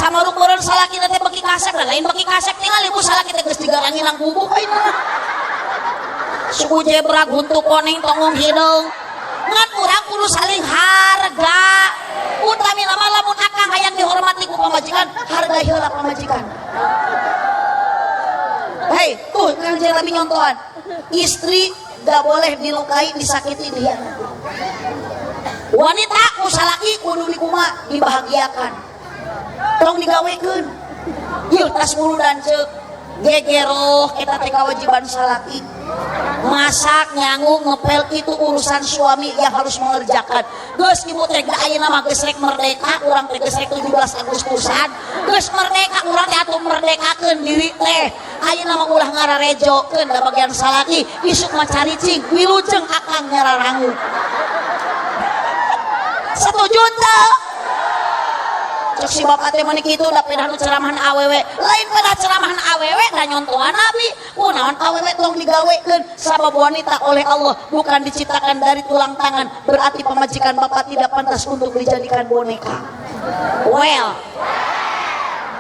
samaruk beureun salaki teh beki kasep lain beki kasep tinggal ibu salaki teh geus digarangi nang bubuk ayeuna suku jebra guntu koneng tongong hideung ngan urang kudu saling harga utami lama lamun akang hayang dihormati ku pamajikan harga heula pamajikan hei tuh Kangjeng Nabi nyontohan istri gak boleh dilukai disakiti dia wanita ku salaki kudu dikumaha dibahagiakan tong digawekeun ieu tas mulu dan ceuk gegeroh eta teh kewajiban salaki masak nyangung ngepel itu urusan suami yang harus mengerjakan geus ibu teh ayeuna mah geus rek merdeka urang teh geus rek 17 Agustusan geus merdeka urang teh atuh merdekakeun diri teh ayeuna mah ulah ngararejokeun da bagian salaki isuk mah caricing wilujeng akang ngararangu setuju teu cok si bapak teh meuni kitu da pedah nu ceramahan awewe lain pedah ceramahan awewe da nyontohan Nabi kunaon awewe tong digawekeun sabab wanita oleh Allah bukan diciptakan dari tulang tangan berarti pamajikan bapak tidak pantas untuk dijadikan boneka well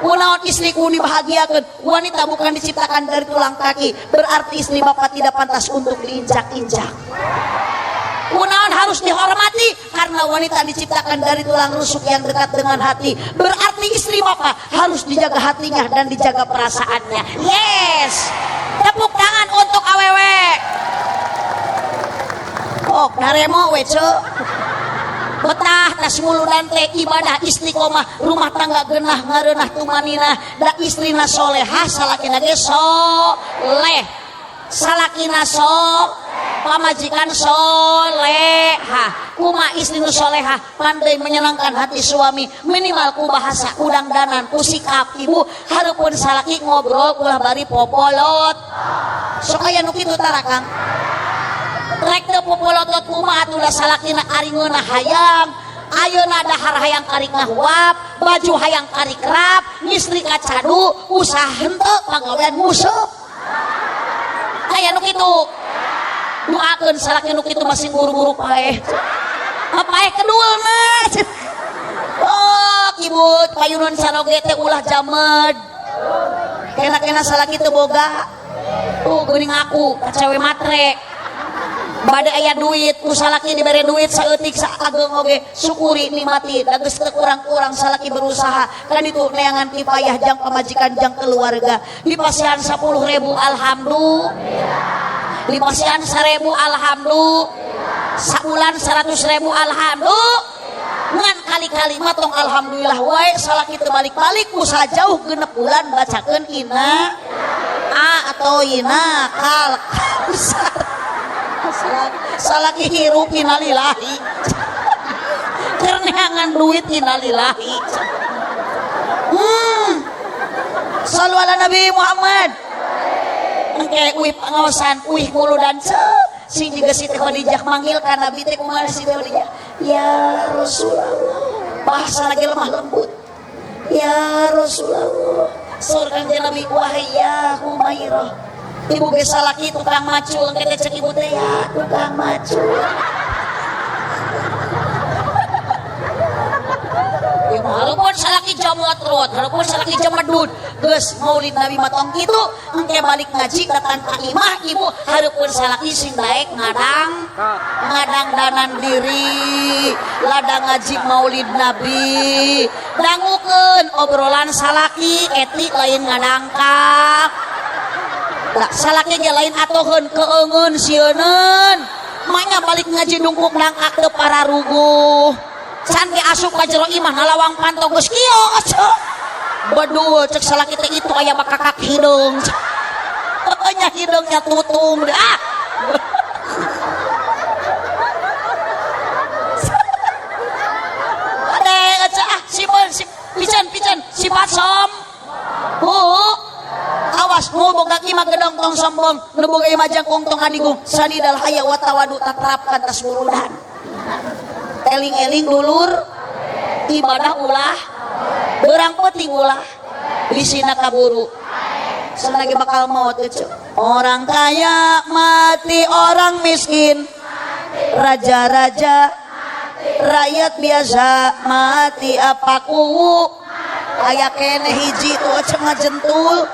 kunaon istriku dibahagiakeun wanita bukan diciptakan dari tulang kaki berarti istri bapak tidak pantas untuk diinjak-injak kunaon harus dihormati karena wanita diciptakan dari tulang rusuk yang dekat dengan hati berarti istri bapak harus dijaga hatinya dan dijaga perasaannya yes tepuk tangan untuk awewe oh naremo wece betah tas muludan teh ibadah istiqomah rumah tangga geunah ngareunah tumanina da istrina solehah salakina ge soleh salakina sok pamajikan soleha kuma istri nu soleha pandai menyenangkan hati suami minimal ku bahasa udang danan ku sikap ibu harupun salaki ngobrol ulah bari popolot sok aya nu kitu tara Kang rek teu popolotot kumaha atuh da salakina aringeuna hayang ayeuna dahar hayang karik ngahwap baju hayang karik rap istri kacadu usaha henteu pagawean musuh aya nu kitu doakeun salaki nu kitu masih buru-buru paeh paeh kedua mah oh kibut payunan sanoge teh ulah jamed kena salaki teu boga tuh geuning aku kacewe matre bade aya duit ku salaki dibere duit saeutik saageng oge syukuri nikmati da geus teu kurang-kurang salaki berusaha kan itu neangan kifayah jang pamajikan jang keluarga dipasihan 10.000 alhamdulillah dipasihan 1.000 alhamdulillah sabulan 100.000 alhamdulillah ngan kali-kali matong alhamdulillah wae salaki teu balik-balik usaha jauh genep bulan bacakeun ina atau ina kal salaki hirup innalillahi kerneangan duit innalillahi sallu ala Nabi Muhammad engke uih pangaosan uih muludan sing jiga Siti Khadijah manggil ka Nabi teh kumaha Siti Khadijah ya Rasulullah bahasa lagi lemah lembut ya Rasulullah surkan Nabi wahai ya Humairah ibu ge salaki tukang macul engke teh cek ibu teh ya tukang macul walaupun salaki jamot rot walaupun salaki jamadud geus maulid Nabi matong kitu engke balik ngaji datang ka imah ibu hareupeun salaki sing daek ngadang danan diri ladang ngaji maulid Nabi dangukeun obrolan salaki etik lain ngadangkak lah salaki ge lain atoheun keeungeun sieuneun manya balik ngaji dungkuk dangkak teu pararuguh can ge asup ka jero imah nalawang pantong geus kieu badul cek salaki teh itu aya bakakak hidung nya hidungnya tutung ah ade simon pican si pasom awas nu boga imah gedong tong sombong nu boga imah jangkung tong adigung sadidal haya wa tawadu tatrapkan tas buludan eling-eling dulur ibadah ulah berang penting ulah bisina kaburu selagi bakal maut itu orang kaya mati orang miskin raja-raja rakyat biasa mati apa kuwu aya kene hiji tuh cenah jentul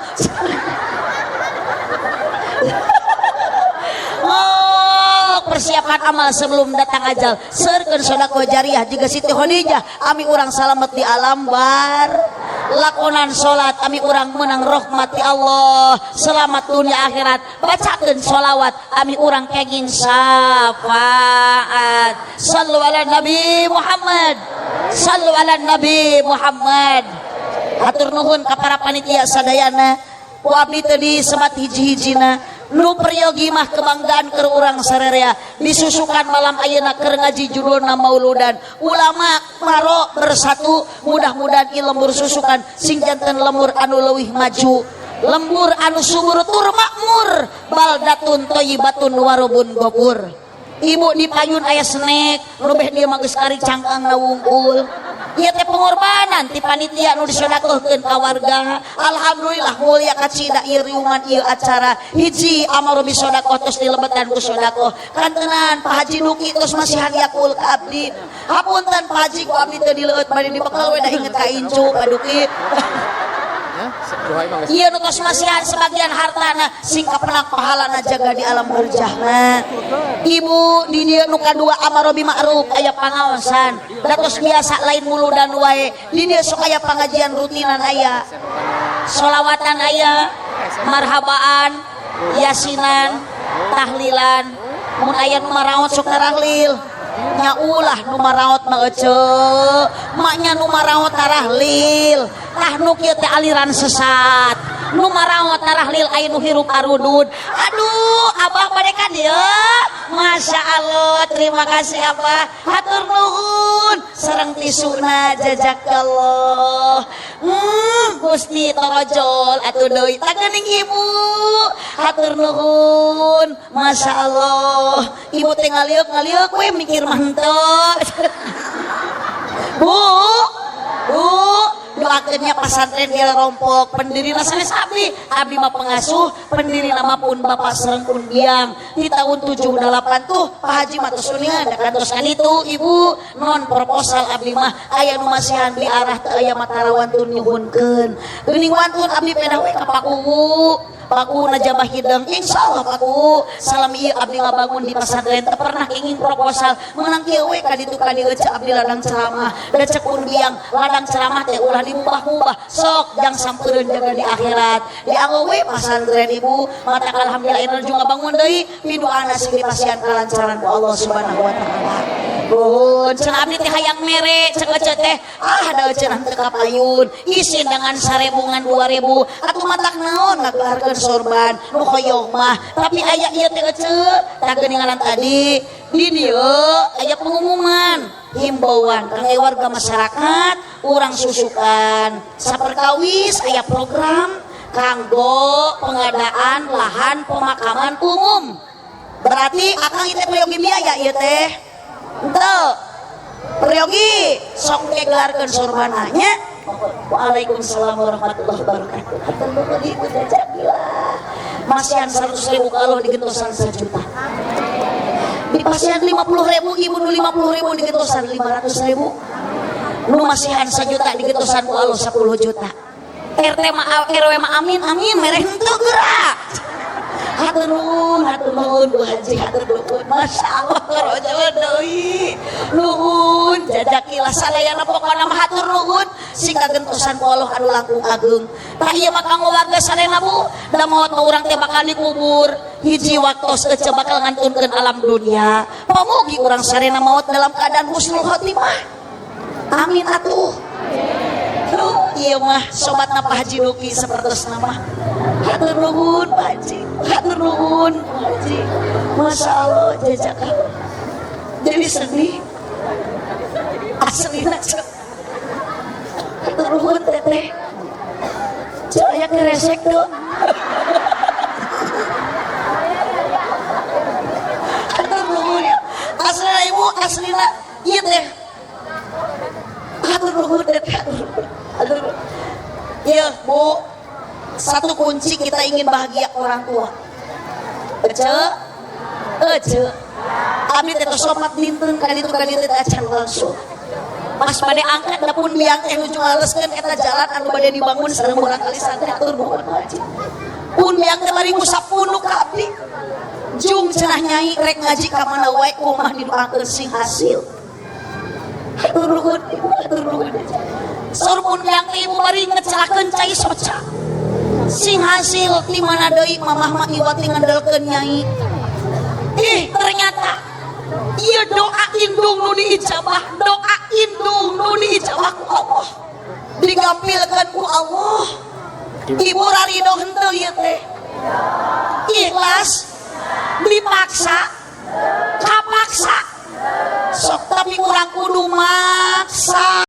persiapan amal sebelum datang ajal serkeun sedekah jariah jiga Siti Khadijah ami urang salamet di alam bar lakonan salat ami urang menang rahmati Allah selamat dunia akhirat bacakeun sholawat ami urang kenging syafaat sallu ala Nabi Muhammad sallu ala Nabi Muhammad hatur nuhun ka para panitia sadayana ku abdi teu disebat hiji-hijina nu peryogi mah kebanggaan keur urang sarerea disusukan malam ayeuna keur ngaji judulna mauludan ulama maro bersatu mudah-mudahan ieu lembur susukan sing janten lembur anu leuwih maju lembur anu subur tur makmur baldatun thayyibatun warubun gopur ibu di payun aya snack nu beh dieu mah geus kari cangkang wungkul ieu teh pengorbanan ti panitia nu disedekahkeun ka warga alhamdulillah mulia kacida ieu riungan ieu acara hiji amar bi sedekah tos dilebetan ku sedekah kantenan Pak Haji Nuki tos masihan yakul ka abdi hapunten Pak Haji ku abdi teu dileueut bade dibekal we da inget ka incu paduki iya nu tos masihan sebagian hartana sing kapenak pahalana jaga di alam barzahna ibu di dieu nu kadua amar bi ma'ruf aya pangaosan da tos biasa lain muludan wae di dieu sok aya pangajian rutinan aya sholawatan aya marhabaan yasinan tahlilan mun aya nu maraot sok tarahlil nya ulah nu maraot mah ece maknya nu maraot tarahlil tah nu kieu teh aliran sesat nu marawat narahlil aya nu hirup arudud. Aduh abah padeka dia Masya Allah, terima kasih Abah, hatur nuhun sareng tisuna jazakallah. Gusti torojol atuh deui tagening ibu, hatur nuhun. Masya Allah, ibu teh ngaliuk we mikir mantep. Bu doakeunnya pasantren dia rompok pendiri sanes abdi mah pengasuh pendiri nama pun Bapak Sereng Kundiang di tahun 78 tuh Pak Haji Matusunia da kantos kan itu ibu non proposal abdi mah aya nu masihan di arah teu aya matarawan tun nyuhunkeun geuning wantun abdi pedah we ka Paku najabah hidang insyaallah Paku salami ieu abdi ngabangun di pasantren teu pernah ingin proposal menang kieu we ka ditu ka dieu abdi ladang ceramah da cek Kundiang ladang ceramah teh ulah diubah-ubah sok jang sampeureun jaga di akhirat dianggo we pasantren ibu mata alhamdulillah energi ngabangun deui pidoana sing dipasihan kalancaran ku Allah Subhanahu wa taala. Cenah abdi teh hayang mere cek ece teh da cenah teu kapayun isin dengan 1000 ngan 2000 atuh matak naon ngagelarkeun sorban nu hoyong mah tapi aya ieu teh ece tageuningan tadi di dieu aya pengumuman himbauan kangge warga masyarakat urang susukan saperkawis aya program kanggo pengadaan lahan pemakaman umum berarti akang ieu teh priyogi biaya ieu teh henteu priyogi sok gelarkeun sorbananya. Waalaikumsalam warahmatullahi wabarakatuh. Hatur nuhun ibu jazakallah. Masihan 100.000 kalau digentosan 1 juta. Dipasihan 50.000 ibu nu 50.000 digentosan 500.000. Nu masihan 1 juta digentosan ku Allah 10 juta. RT mah RW mah amin mereh henteu geura. Hatur nuhun Bu Haji, hatur nuhun. Masyaallah rojol deui. Nuhun jazakilah sadayana pokona mah hatur nuhun sing kagentosan ku Allah anu langkung agung. Tah ieu mah kanggo warga sadayana Bu, da maot mah urang teh bakal dikubur. Hiji waktos ece bakal ngantunkeun alam dunia. Pamugi urang sadayana maot dalam keadaan husnul khotimah. Amin atuh. Iya mah sobatna Pak Haji Duki sapertosna mah hatur nuhun Pak Haji, hatur nuhun Pak Haji. Masya Allah jazakallah. Jadi sedih asli nak hatur nuhun teteh cek aya keresek tuh. Hatur nuhun ya asli ibu aslina ieu teh hatur nuhun teteh. Iya Bu, satu kunci kita ingin bahagia orang tua. Ece, abdi teh somat dinten ka ditu teh acan langsung. Pas bade angkat da pun biang teh nuju ngaleskeun eta jalan anu bade dibangun sareng urang kali santri atur nuhun Haji. Pun biang teh bari ngusapunuh ka abdi. Jung cenah nyai rek ngaji ka mana wae kumah didoakeun sing hasil. Hatur nuhun, hatur nuhun. Sorpun yang ibu bari ngecelakeun cai soca sing hasil di mana deui mamah mah iwati ngandelkeun nyai. Ternyata ieu doa indung nu diijabah, doa indung nu diijabah ku Allah digampilkeun ku Allah. Ibu rarido henteu ieu teh ikhlas dipaksa kapaksa sok tapi kurang kudu maksa.